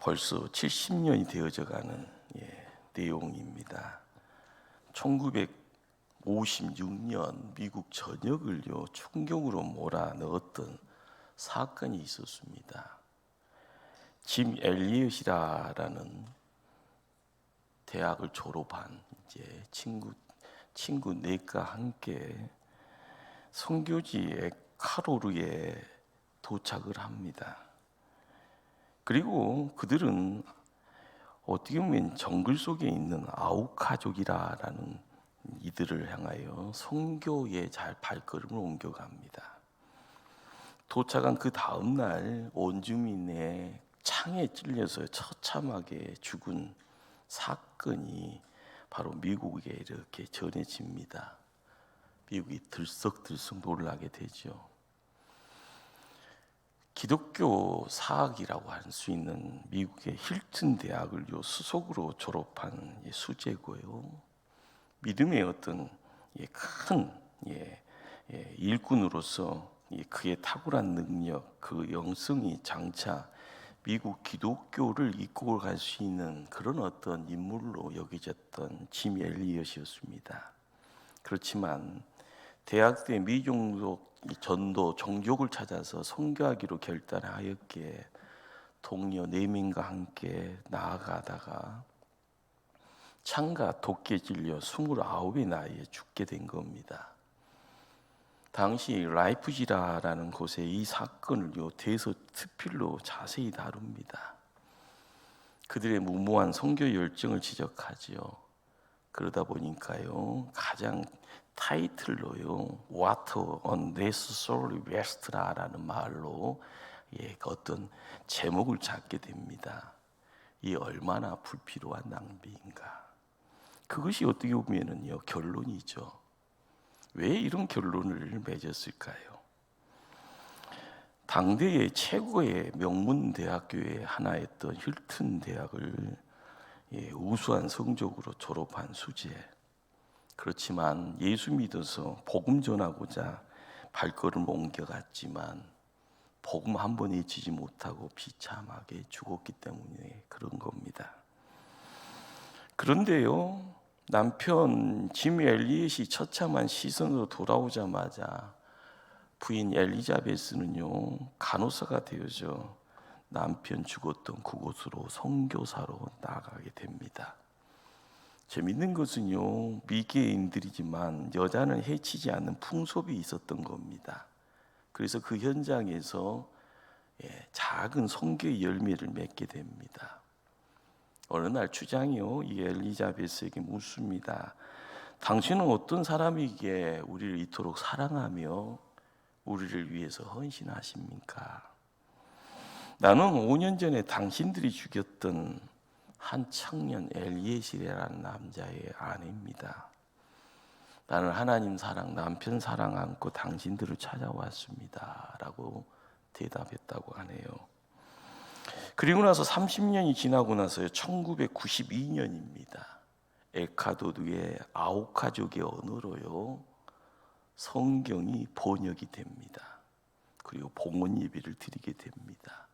벌써 70년이 되어져 가는 내용입니다. 1956년 미국 전역을 충격으로 몰아넣었던 사건이 있었습니다. 짐 엘리엇이라는 대학을 졸업한 친구 넷과 함께 선교지 에콰도르에 도착을 합니다. 그리고 그들은 어떻게 보면 정글 속에 있는 아우카족이라는 이들을 향하여 선교에 잘 발걸음을 옮겨갑니다. 도착한 그 다음 날 원주민의 창에 찔려서 처참하게 죽은 사건이 바로 미국에 이렇게 전해집니다. 미국이 들썩들썩 놀라게 되죠. 기독교 사학이라고 할 수 있는 미국의 힐튼 대학을 수석으로 졸업한 수재고요. 믿음의 어떤 큰 일꾼으로서 그의 탁월한 능력, 그 영성이 장차 미국 기독교를 이끌어 갈 수 있는 그런 어떤 인물로 여겨졌던 짐 엘리엇이었습니다. 그렇지만 대학 때 미종족 전도 종족을 찾아서 선교하기로 결단하였기에 동료 4명과 함께 나아가다가 창과 독에 찔려 29의 나이에 죽게 된 겁니다. 당시 라이프지라라는 곳에 이 사건을 대서특필로 자세히 다룹니다. 그들의 무모한 선교 열정을 지적하지요. 그러다 보니까요, 가장 타이틀로요, Water Unnecessary Wastera는 말로 어떤 제목을 잡게 됩니다. 이 얼마나 불필요한 낭비인가. 그것이 어떻게 보면은요, 결론이죠. 왜 이런 결론을 맺었을까요? 당대의 최고의 명문 대학교의 하나였던 힐튼 대학을 우수한 성적으로 졸업한 수재. 그렇지만 예수 믿어서 복음 전하고자 발걸음을 옮겨갔지만 복음 한 번 잊히지 못하고 비참하게 죽었기 때문에 그런 겁니다. 그런데요, 남편 짐 엘리엇이 처참한 시선으로 돌아오자마자 부인 엘리자베스는요, 간호사가 되어져 남편 죽었던 그곳으로 선교사로 나아가게 됩니다. 재밌는 것은요, 미개인들이지만 여자는 해치지 않는 풍습이 있었던 겁니다. 그래서 그 현장에서 작은 선교의 열매를 맺게 됩니다. 어느 날 주장이요, 이 엘리자베스에게 묻습니다. 당신은 어떤 사람이기에 우리를 이토록 사랑하며 우리를 위해서 헌신하십니까? 나는 5년 전에 당신들이 죽였던 한 청년 엘리에셀이라는 남자의 아내입니다. 나는 하나님 사랑, 남편 사랑 안고 당신들을 찾아왔습니다 라고 대답했다고 하네요. 그리고 나서 30년이 지나고 나서요, 1992년입니다. 에콰도르의 아우카족의 언어로요, 성경이 번역이 됩니다. 그리고 봉헌 예배를 드리게 됩니다.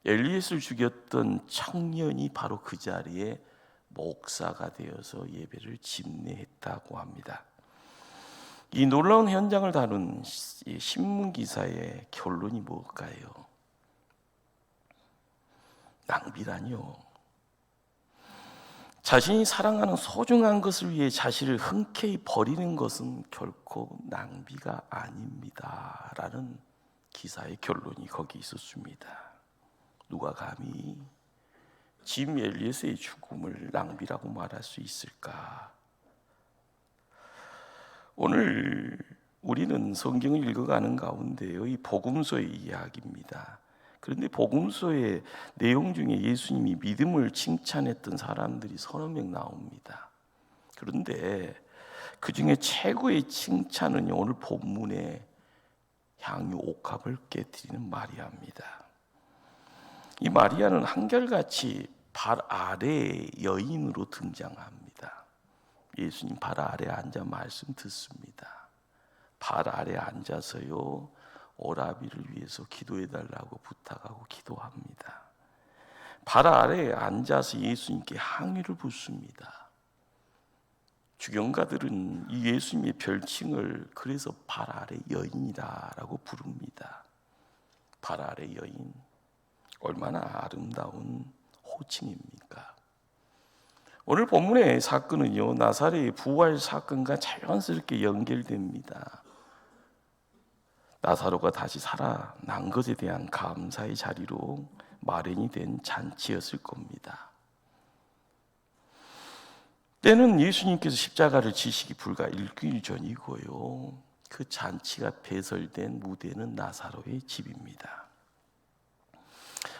엘리엇을 죽였던 청년이 바로 그 자리에 목사가 되어서 예배를 집례했다고 합니다. 이 놀라운 현장을 다룬 신문 기사의 결론이 뭘까요? 낭비라뇨. 자신이 사랑하는 소중한 것을 위해 자신을 흔쾌히 버리는 것은 결코 낭비가 아닙니다 라는 기사의 결론이 거기 있었습니다. 누가 감히 짐 엘리엇의 죽음을 낭비라고 말할 수 있을까? 오늘 우리는 성경을 읽어가는 가운데요, 이 복음서의 이야기입니다. 그런데 복음서의 내용 중에 예수님이 믿음을 칭찬했던 사람들이 서너 명 나옵니다. 그런데 그 중에 최고의 칭찬은 오늘 본문에 향유 옥합을 깨뜨리는 마리아입니다. 이 마리아는 한결같이 발 아래의 여인으로 등장합니다. 예수님 발 아래 앉아 말씀 듣습니다. 발 아래 앉아서요, 오라비를 위해서 기도해달라고 부탁하고 기도합니다. 발 아래에 앉아서 예수님께 항유를 붓습니다. 주경가들은 이 예수님의 별칭을 그래서 발 아래 여인이라고 부릅니다. 발 아래 여인, 얼마나 아름다운 호칭입니까? 오늘 본문의 사건은요, 나사렛의 부활 사건과 자연스럽게 연결됩니다. 나사로가 다시 살아난 것에 대한 감사의 자리로 마련이 된 잔치였을 겁니다. 때는 예수님께서 십자가를 지시기 불과 일주일 전이고요. 그 잔치가 배설된 무대는 나사로의 집입니다.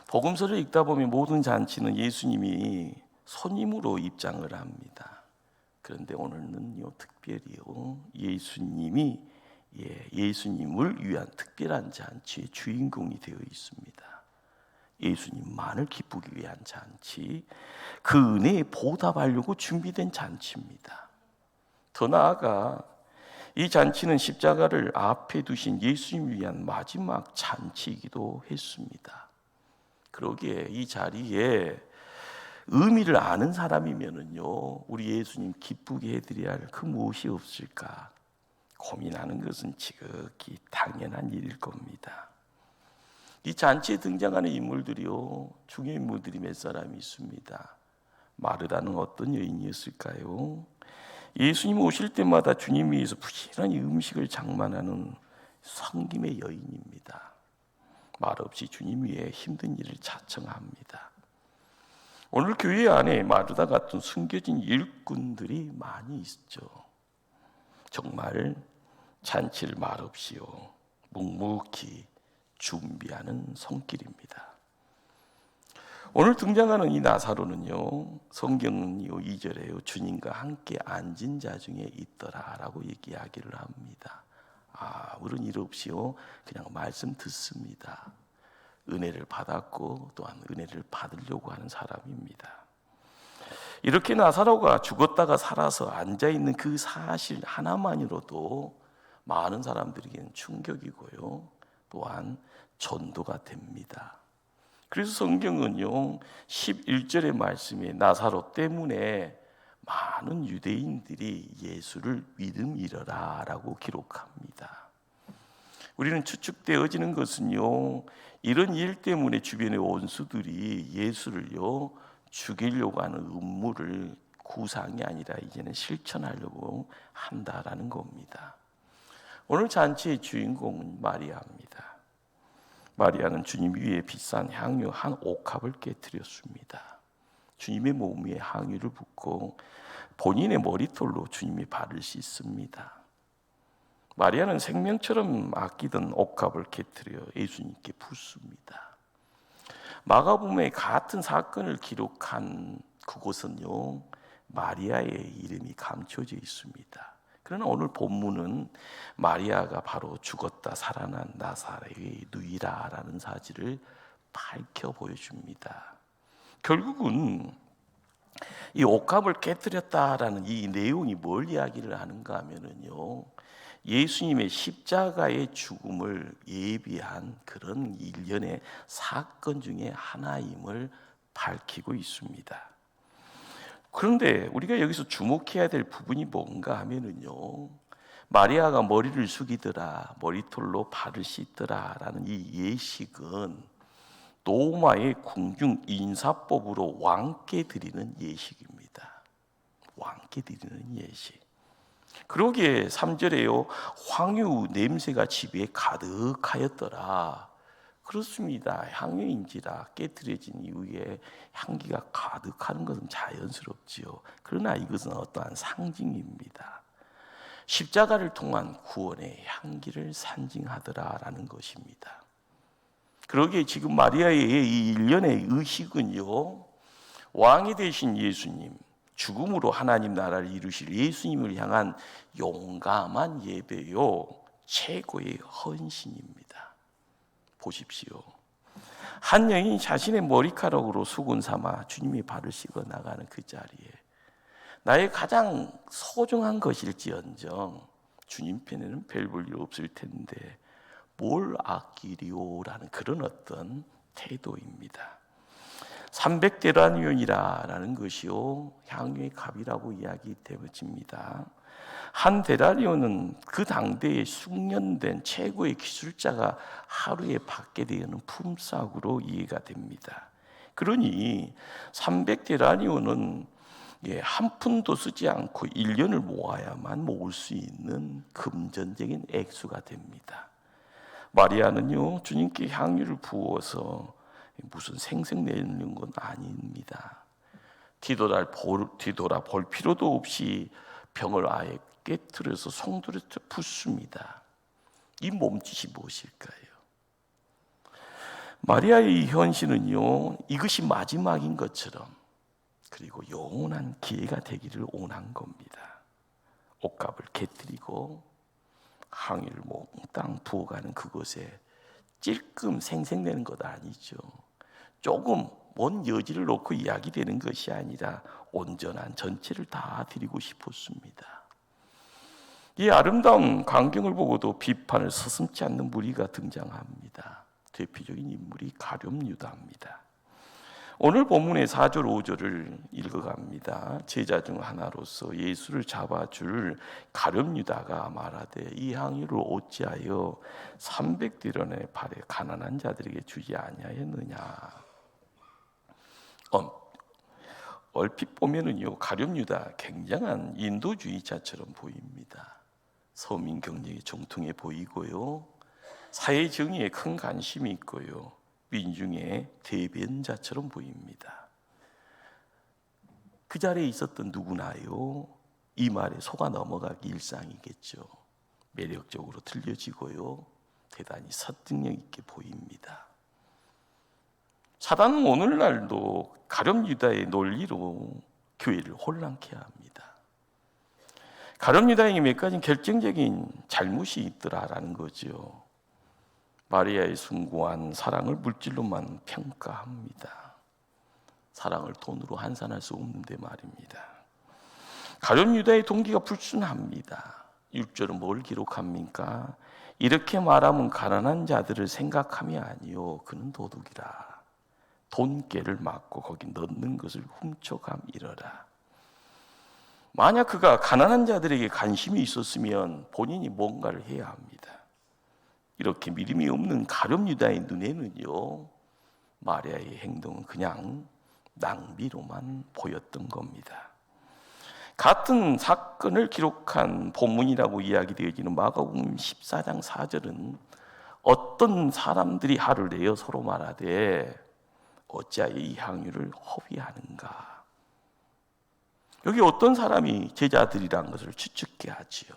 복음서를 읽다 보면 모든 잔치는 예수님이 손님으로 입장을 합니다. 그런데 오늘은요, 특별히요, 예수님을 위한 특별한 잔치의 주인공이 되어 있습니다. 예수님만을 기쁘기 위한 잔치, 그 은혜에 보답하려고 준비된 잔치입니다. 더 나아가 이 잔치는 십자가를 앞에 두신 예수님을 위한 마지막 잔치이기도 했습니다. 그러기에 이 자리에 의미를 아는 사람이면은요, 우리 예수님 기쁘게 해드려야 할 그 무엇이 없을까 고민하는 것은 지극히 당연한 일일 겁니다. 이 잔치에 등장하는 인물들이요, 중요한 인물들이 몇 사람이 있습니다. 마르다는 어떤 여인이었을까요? 예수님 오실 때마다 주님 위해서 부지런히 음식을 장만하는 섬김의 여인입니다. 말없이 주님 위해 힘든 일을 자청합니다. 오늘 교회 안에 마르다 같은 숨겨진 일꾼들이 많이 있죠. 정말 잔치를 말없이요, 묵묵히 준비하는 손길입니다. 오늘 등장하는 이 나사로는요, 성경은 2절에요, 주님과 함께 앉은 자 중에 있더라라고 이야기를 합니다. 아무런 일 없이요, 그냥 말씀 듣습니다. 은혜를 받았고 또한 은혜를 받으려고 하는 사람입니다. 이렇게 나사로가 죽었다가 살아서 앉아있는 그 사실 하나만으로도 많은 사람들에게는 충격이고요, 또한 전도가 됩니다. 그래서 성경은요, 11절의 말씀에 나사로 때문에 많은 유대인들이 예수를 믿음이러라 라고 기록합니다. 우리는 추측되어지는 것은요, 이런 일 때문에 주변의 원수들이 예수를요 죽이려고 하는 음모를 구상이 아니라 이제는 실천하려고 한다라는 겁니다. 오늘 잔치의 주인공은 마리아입니다. 마리아는 주님 위에 비싼 향유 한 옥합을 깨뜨렸습니다. 주님의 몸 위에 향유를 붓고 본인의 머리털로 주님의 발을 씻습니다. 마리아는 생명처럼 아끼던 옥합을 깨뜨려 예수님께 붓습니다. 마가복음에 같은 사건을 기록한 그곳은요, 마리아의 이름이 감춰져 있습니다. 그러나 오늘 본문은 마리아가 바로 죽었다 살아난 나사렛의 누이라라는 사실을 밝혀 보여줍니다. 결국은 이 옥합을 깨뜨렸다라는 이 내용이 뭘 이야기를 하는가 하면은요, 예수님의 십자가의 죽음을 예비한 그런 일련의 사건 중에 하나임을 밝히고 있습니다. 그런데 우리가 여기서 주목해야 될 부분이 뭔가 하면은요, 마리아가 머리를 숙이더라, 머리털로 발을 씻더라라는 이 예식은 로마의 궁중 인사법으로 왕께 드리는 예식입니다. 왕께 드리는 예식. 그러기에 3절에요, 황유 냄새가 집에 가득하였더라. 그렇습니다. 향유인지라 깨뜨려진 이후에 향기가 가득하는 것은 자연스럽지요. 그러나 이것은 어떠한 상징입니다. 십자가를 통한 구원의 향기를 상징하더라라는 것입니다. 그러기에 지금 마리아의 이 일련의 의식은요, 왕이 되신 예수님, 죽음으로 하나님 나라를 이루실 예수님을 향한 용감한 예배요, 최고의 헌신입니다. 보십시오. 한 여인이 자신의 머리카락으로 수건 삼아 주님의 발을 씻어 나가는 그 자리에 나의 가장 소중한 것일지언정 주님 편에는 별 볼 일 없을 텐데 뭘 아끼리오라는 그런 어떤 태도입니다. 300데나리온이라는 것이요 향유의 값이라고 이야기되어집니다. 한 데나리온은 그 당대에 숙련된 최고의 기술자가 하루에 받게 되는 품삯으로 이해가 됩니다. 그러니 300데나리온은 한 푼도 쓰지 않고 1년을 모아야만 모을 수 있는 금전적인 액수가 됩니다. 마리아는요 주님께 향유를 부어서 무슨 생색내는 건 아닙니다. 뒤돌아 볼 필요도 없이 병을 아예 깨트려서 송두리에 붓습니다. 이 몸짓이 무엇일까요? 마리아의 이 현실은요 이것이 마지막인 것처럼 그리고 영원한 기회가 되기를 원한 겁니다. 옷값을 깨뜨리고 향유를 몽땅 부어가는 그곳에 찔끔 생색내는 것 아니죠. 조금 먼 여지를 놓고 이야기되는 것이 아니라 온전한 전체를 다 드리고 싶었습니다. 이 아름다운 광경을 보고도 비판을 서슴지 않는 무리가 등장합니다. 대표적인 인물이 가룟 유다입니다. 오늘 본문의 4절 5절을 읽어갑니다. 제자 중 하나로서 예수를 잡아줄 가룟 유다가 말하되 이 향유를 어찌하여 300데나리온의 발에 가난한 자들에게 주지 아니하였느냐. 얼핏 보면은요 가룟 유다 굉장한 인도주의자처럼 보입니다. 서민 경제에 정통해 보이고요, 사회 정의에 큰 관심이 있고요, 민중의 대변자처럼 보입니다. 그 자리에 있었던 누구나요 이 말에 속아 넘어가기 일상이겠죠. 매력적으로 들려지고요, 대단히 설득력 있게 보입니다. 사단은 오늘날도 가룟 유다의 논리로 교회를 혼란케 합니다. 가룟 유다에게 몇 가지 결정적인 잘못이 있더라라는 거죠. 마리아의 숭고한 사랑을 물질로만 평가합니다. 사랑을 돈으로 환산할 수 없는데 말입니다. 가룟 유다의 동기가 불순합니다. 6절은 뭘 기록합니까? 이렇게 말하면 가난한 자들을 생각함이 아니요 그는 도둑이라. 돈깨를 맞고 거기 넣는 것을 훔쳐감이러라. 만약 그가 가난한 자들에게 관심이 있었으면 본인이 뭔가를 해야 합니다. 이렇게 믿음이 없는 가룟 유다의 눈에는요 마리아의 행동은 그냥 낭비로만 보였던 겁니다. 같은 사건을 기록한 본문이라고 이야기되어지는 마가복음 14장 4절은 어떤 사람들이 화를 내어 서로 말하되 어찌하여 이 향유를 허비하는가. 여기 어떤 사람이 제자들이란 것을 추측케 하지요.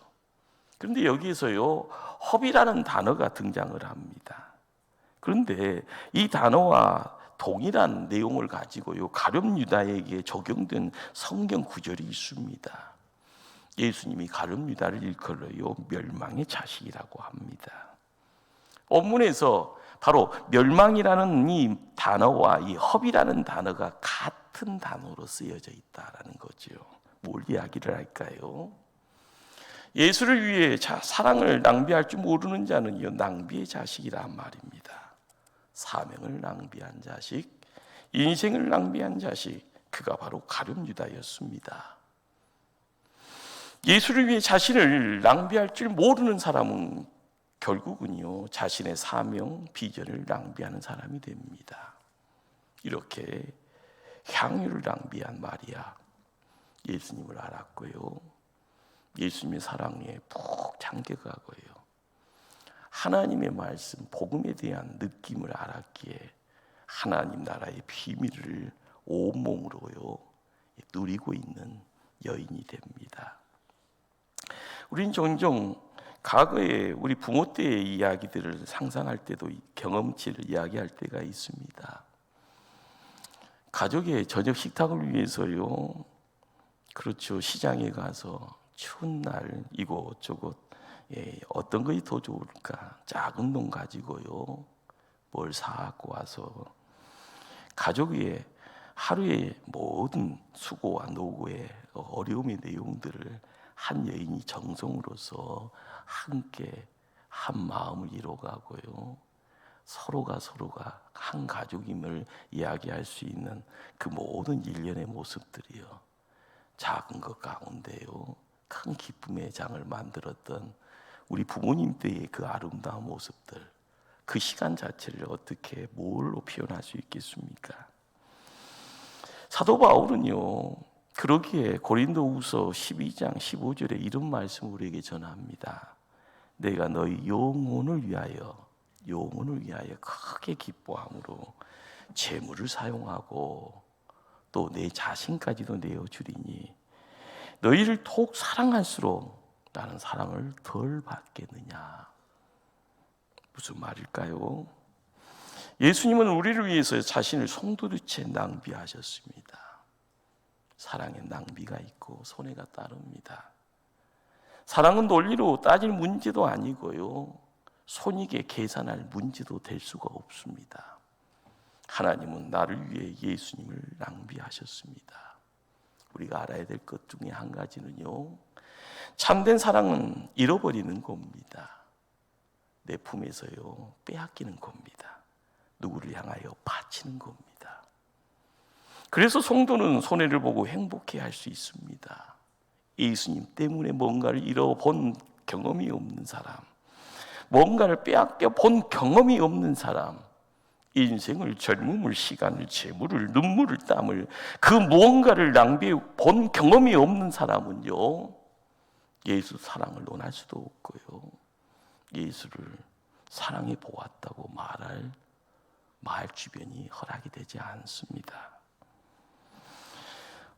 그런데 여기에서요 허비라는 단어가 등장을 합니다. 그런데 이 단어와 동일한 내용을 가지고요 가룟 유다에게 적용된 성경 구절이 있습니다. 예수님이 가룟 유다를 일컬어요 멸망의 자식이라고 합니다. 본문에서 바로 멸망이라는 이 단어와 이 허비라는 단어가 같은 단어로 쓰여져 있다라는 거죠. 뭘 이야기를 할까요? 예수를 위해 사랑을 낭비할 줄 모르는 자는요 낭비의 자식이란 말입니다. 사명을 낭비한 자식, 인생을 낭비한 자식, 그가 바로 가룟 유다였습니다. 예수를 위해 자신을 낭비할 줄 모르는 사람은 결국은요 자신의 사명, 비전을 낭비하는 사람이 됩니다. 이렇게 향유를 낭비한 마리아, 예수님을 알았고요, 예수님의 사랑에 푹 잠겨가고요, 하나님의 말씀, 복음에 대한 느낌을 알았기에 하나님 나라의 비밀을 온몸으로요 누리고 있는 여인이 됩니다. 우린 종종 과거에 우리 부모 때의 이야기들을 상상할 때도 경험치를 이야기할 때가 있습니다. 가족의 저녁 식탁을 위해서요, 그렇죠, 시장에 가서 추운 날 이곳저곳 어떤 것이 더 좋을까 작은 돈 가지고요 뭘 사갖고 와서 가족 위에 하루의 모든 수고와 노고의 어려움의 내용들을 한 여인이 정성으로서 함께 한 마음을 이뤄가고요 서로가 한 가족임을 이야기할 수 있는 그 모든 일련의 모습들이요, 작은 것 가운데요 큰 기쁨의 장을 만들었던 우리 부모님 때의 그 아름다운 모습들, 그 시간 자체를 어떻게 뭘로 표현할 수 있겠습니까? 사도 바울은요, 그러기에 고린도후서 12장 15절에 이런 말씀을 우리에게 전합니다. 내가 너희 영혼을 위하여 크게 기뻐함으로 재물을 사용하고 또 내 자신까지도 내어주리니 너희를 더욱 사랑할수록 나는 사랑을 덜 받겠느냐. 무슨 말일까요? 예수님은 우리를 위해서 자신을 송두리째 낭비하셨습니다. 사랑에 낭비가 있고 손해가 따릅니다. 사랑은 논리로 따질 문제도 아니고요, 손익에 계산할 문제도 될 수가 없습니다. 하나님은 나를 위해 예수님을 낭비하셨습니다. 우리가 알아야 될 것 중에 한 가지는요, 참된 사랑은 잃어버리는 겁니다. 내 품에서요 빼앗기는 겁니다. 누구를 향하여 바치는 겁니다. 그래서 성도는 손해를 보고 행복해할 수 있습니다. 예수님 때문에 뭔가를 잃어본 경험이 없는 사람, 뭔가를 빼앗겨 본 경험이 없는 사람, 인생을, 젊음을, 시간을, 재물을, 눈물을, 땀을, 그 무언가를 낭비해 본 경험이 없는 사람은요, 예수 사랑을 논할 수도 없고요, 예수를 사랑해 보았다고 말 주변이 허락이 되지 않습니다.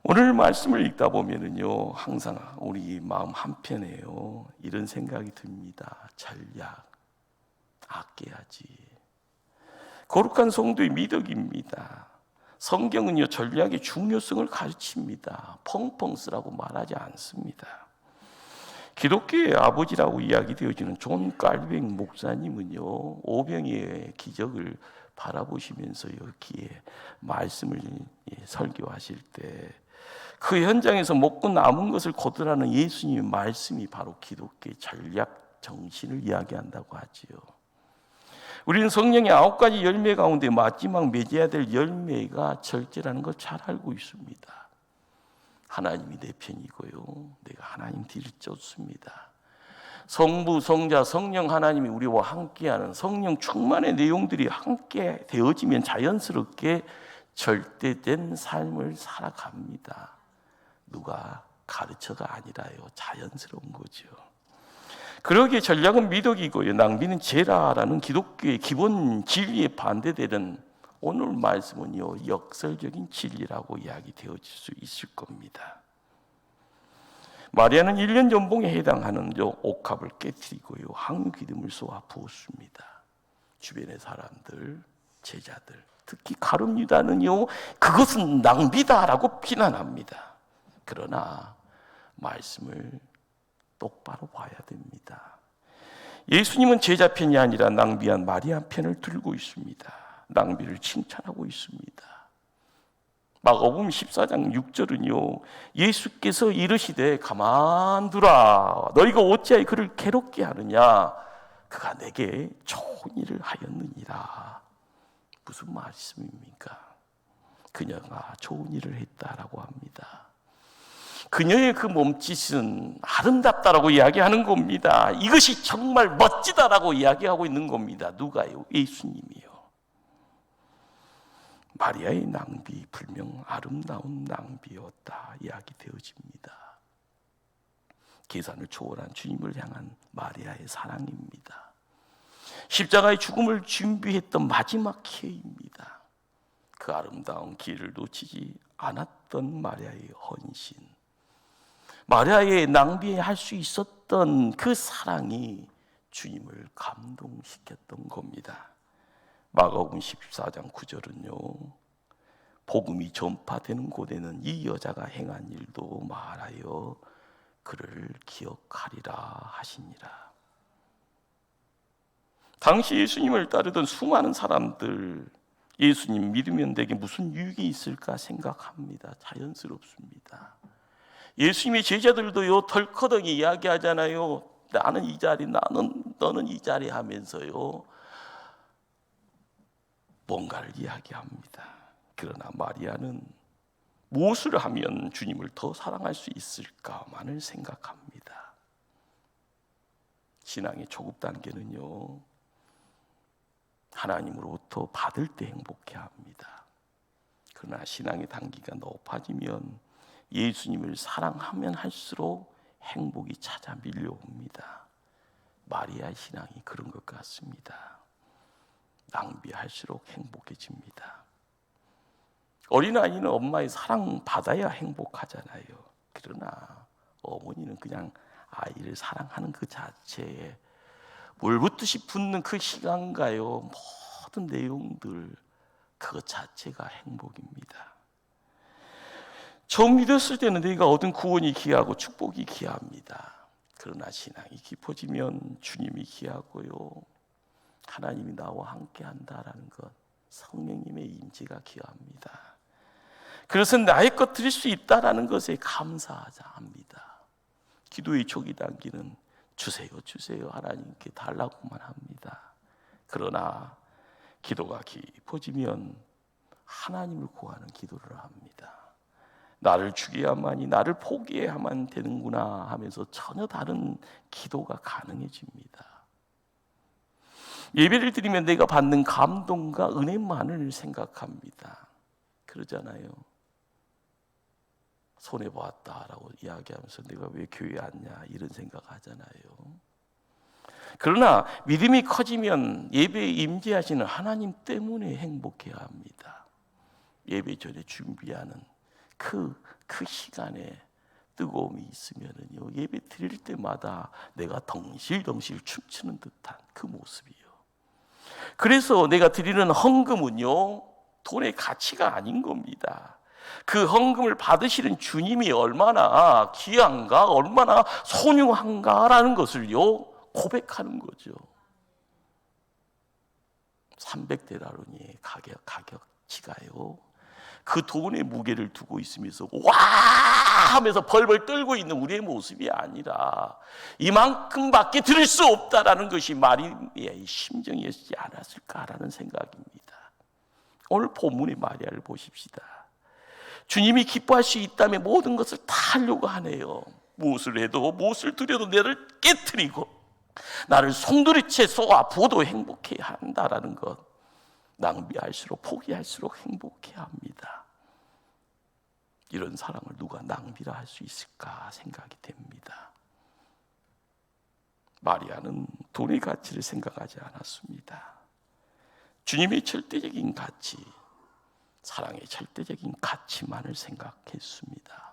오늘 말씀을 읽다 보면은요, 항상 우리 마음 한편에요 이런 생각이 듭니다. 전략, 아껴야지. 거룩한 성도의 미덕입니다. 성경은요 전략의 중요성을 가르칩니다. 펑펑 쓰라고 말하지 않습니다. 기독교의 아버지라고 이야기되어지는 존 깔뱅 목사님은요, 오병이의 기적을 바라보시면서 여기에 말씀을 설교하실 때 그 현장에서 먹고 남은 것을 거두라는 예수님의 말씀이 바로 기독교의 전략 정신을 이야기한다고 하지요. 우리는 성령의 9가지 열매 가운데 마지막 맺어야 될 열매가 절제라는 걸 잘 알고 있습니다. 하나님이 내 편이고요, 내가 하나님 뒤를 쫓습니다. 성부, 성자, 성령 하나님이 우리와 함께하는 성령 충만의 내용들이 함께 되어지면 자연스럽게 절대된 삶을 살아갑니다. 누가 가르쳐가 아니라요, 자연스러운 거죠. 그러기에 전략은 미덕이고요, 낭비는 죄라라는 기독교의 기본 진리에 반대되는 오늘 말씀은요, 역설적인 진리라고 이야기되어질 수 있을 겁니다. 마리아는 1년 연봉에 해당하는 옥합을 깨뜨리고요, 황기름을 쏘아 부었습니다. 주변의 사람들, 제자들, 특히 가룟 유다는요, 그것은 낭비다라고 비난합니다. 그러나 말씀을 똑바로 봐야 됩니다. 예수님은 제자 편이 아니라 낭비한 마리아 편을 들고 있습니다. 낭비를 칭찬하고 있습니다. 마가복음 14장 6절은요, 예수께서 이르시되 가만두라, 너희가 어찌하여 그를 괴롭게 하느냐, 그가 내게 좋은 일을 하였느니라. 무슨 말씀입니까? 그녀가 좋은 일을 했다라고 합니다. 그녀의 그 몸짓은 아름답다라고 이야기하는 겁니다. 이것이 정말 멋지다라고 이야기하고 있는 겁니다. 누가요? 예수님이요. 마리아의 낭비, 분명 아름다운 낭비였다 이야기되어집니다. 계산을 초월한 주님을 향한 마리아의 사랑입니다. 십자가의 죽음을 준비했던 마지막 기회입니다. 그 아름다운 기회를 놓치지 않았던 마리아의 헌신, 마리아의 낭비할 수 있었던 그 사랑이 주님을 감동시켰던 겁니다. 마가복음 14장 9절은요, 복음이 전파되는 곳에는 이 여자가 행한 일도 말하여 그를 기억하리라 하시니라. 당시 예수님을 따르던 수많은 사람들, 예수님 믿으면 내게 무슨 유익이 있을까 생각합니다. 자연스럽습니다. 예수님의 제자들도요, 덜커덩이 이야기하잖아요. 나는 이 자리, 너는 이 자리 하면서요, 뭔가를 이야기합니다. 그러나 마리아는 무엇을 하면 주님을 더 사랑할 수 있을까만을 생각합니다. 신앙의 초급 단계는요, 하나님으로부터 받을 때 행복해합니다. 그러나 신앙의 단계가 높아지면 예수님을 사랑하면 할수록 행복이 찾아 밀려옵니다. 마리아의 신앙이 그런 것 같습니다. 낭비할수록 행복해집니다. 어린아이는 엄마의 사랑 받아야 행복하잖아요. 그러나 어머니는 그냥 아이를 사랑하는 그 자체에 물붓듯이 붙는 그 시간과요, 모든 내용들, 그것 자체가 행복입니다. 처음 믿었을 때는 내가 얻은 구원이 귀하고 축복이 귀합니다. 그러나 신앙이 깊어지면 주님이 귀하고요, 하나님이 나와 함께 한다라는 것, 성령님의 임재가 귀합니다. 그것은 나의 것 드릴 수 있다라는 것에 감사하자 합니다. 기도의 초기 단계는 주세요, 주세요, 하나님께 달라고만 합니다. 그러나 기도가 깊어지면 하나님을 구하는 기도를 합니다. 나를 죽여야만이, 나를 포기해야만 되는구나 하면서 전혀 다른 기도가 가능해집니다. 예배를 드리면 내가 받는 감동과 은혜만을 생각합니다. 그러잖아요. 손해보았다라고 이야기하면서 내가 왜 교회에 왔냐 이런 생각하잖아요. 그러나 믿음이 커지면 예배에 임재하시는 하나님 때문에 행복해야 합니다. 예배 전에 준비하는 그 시간에 뜨거움이 있으면은요, 예배 드릴 때마다 내가 덩실덩실 춤추는 듯한 그 모습이요. 그래서 내가 드리는 헌금은요, 돈의 가치가 아닌 겁니다. 그 헌금을 받으시는 주님이 얼마나 귀한가, 얼마나 소중한가라는 것을요, 고백하는 거죠. 300데나리온의 가격치가요, 그 돈의 무게를 두고 있으면서 와 하면서 벌벌 떨고 있는 우리의 모습이 아니라 이만큼밖에 드릴 수 없다라는 것이 마리아의 심정이었지 않았을까라는 생각입니다. 오늘 본문의 마리아를 보십시다. 주님이 기뻐할 수 있다면 모든 것을 다 하려고 하네요. 무엇을 해도, 무엇을 드려도 나를 깨트리고 나를 송두리째 쏘아 부어도 행복해야 한다라는 것, 낭비할수록, 포기할수록 행복해야 합니다. 이런 사랑을 누가 낭비라 할 수 있을까 생각이 됩니다. 마리아는 돈의 가치를 생각하지 않았습니다. 주님의 절대적인 가치, 사랑의 절대적인 가치만을 생각했습니다.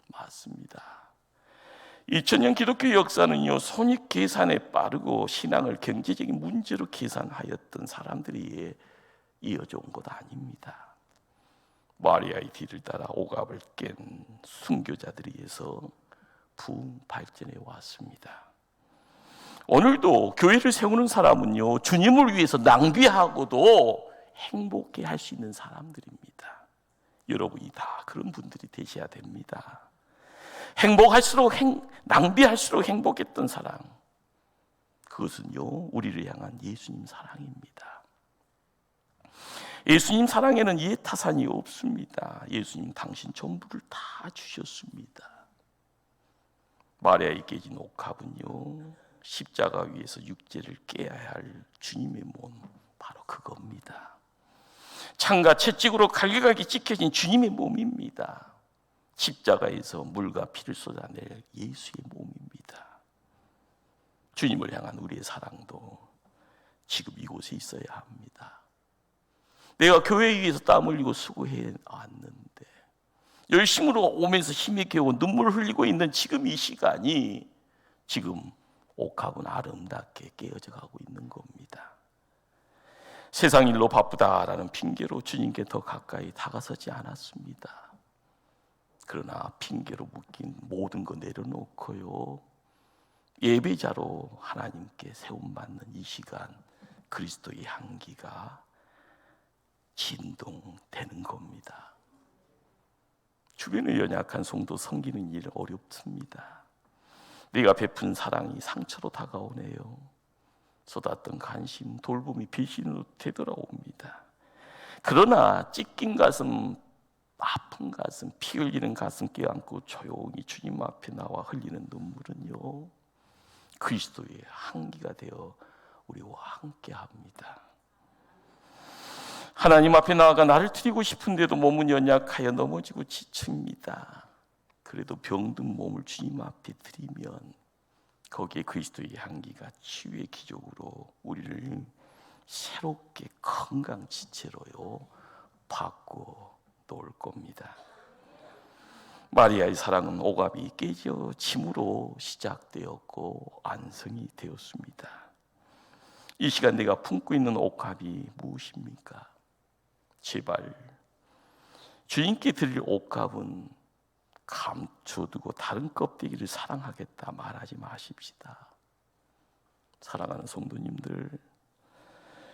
맞습니다. 2000년 기독교 역사는요, 손익 계산에 빠르고 신앙을 경제적인 문제로 계산하였던 사람들이 이어져 온 것 아닙니다. 마리아의 뒤를 따라 오갑을 깬 순교자들에 의해서 부흥 발전해 왔습니다. 오늘도 교회를 세우는 사람은요, 주님을 위해서 낭비하고도 행복해 할 수 있는 사람들입니다. 여러분이 다 그런 분들이 되셔야 됩니다. 행복할수록 낭비할수록 행복했던 사랑, 그것은요, 우리를 향한 예수님 사랑입니다. 예수님 사랑에는 이해타산이 없습니다. 예수님 당신 전부를 다 주셨습니다. 마리아의 깨진 옥합은요, 십자가 위에서 육체를 깨야 할 주님의 몸, 바로 그겁니다. 창과 채찍으로 갈기갈기 찢겨진 주님의 몸입니다. 십자가에서 물과 피를 쏟아낼 예수의 몸입니다. 주님을 향한 우리의 사랑도 지금 이곳에 있어야 합니다. 내가 교회에 위해서 땀 흘리고 수고해 왔는데, 열심으로 오면서 힘이 겨워 눈물을 흘리고 있는 지금 이 시간이 지금 옥합은 아름답게 깨어져 가고 있는 겁니다. 세상 일로 바쁘다라는 핑계로 주님께 더 가까이 다가서지 않았습니다. 그러나 핑계로 묶인 모든 거 내려놓고요, 예배자로 하나님께 세움받는 이 시간, 그리스도의 향기가 진동되는 겁니다. 주변의 연약한 성도 섬기는 일 어렵습니다. 내가 베푼 사랑이 상처로 다가오네요. 쏟았던 관심, 돌봄이 배신으로 되돌아옵니다. 그러나 찢긴 가슴, 아픈 가슴, 피 흘리는 가슴 껴안고 조용히 주님 앞에 나와 흘리는 눈물은요, 그리스도의 향기가 되어 우리와 함께합니다. 하나님 앞에 나아가 나를 드리고 싶은데도 몸은 연약하여 넘어지고 지칩니다. 그래도 병든 몸을 주님 앞에 드리면 거기에 그리스도의 향기가 치유의 기적으로 우리를 새롭게 건강 지체로요 바꿔 놓을 겁니다. 마리아의 사랑은 오갑이 깨져 침으로 시작되었고 완성이 되었습니다. 이 시간 내가 품고 있는 옥합이 무엇입니까? 제발 주님께 드릴 옥합은 감춰두고 다른 껍데기를 사랑하겠다 말하지 마십시다. 사랑하는 성도님들,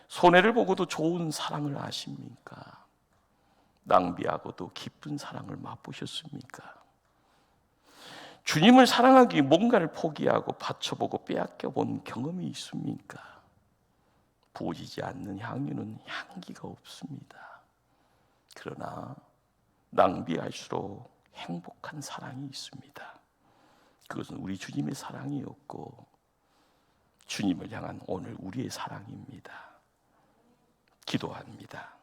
손해를 보고도 좋은 사랑을 아십니까? 낭비하고도 기쁜 사랑을 맛보셨습니까? 주님을 사랑하기 뭔가를 포기하고 바쳐보고 빼앗겨본 경험이 있습니까? 부어지지 않는 향유는 향기가 없습니다. 그러나 낭비할수록 행복한 사랑이 있습니다. 그것은 우리 주님의 사랑이었고 주님을 향한 오늘 우리의 사랑입니다. 기도합니다.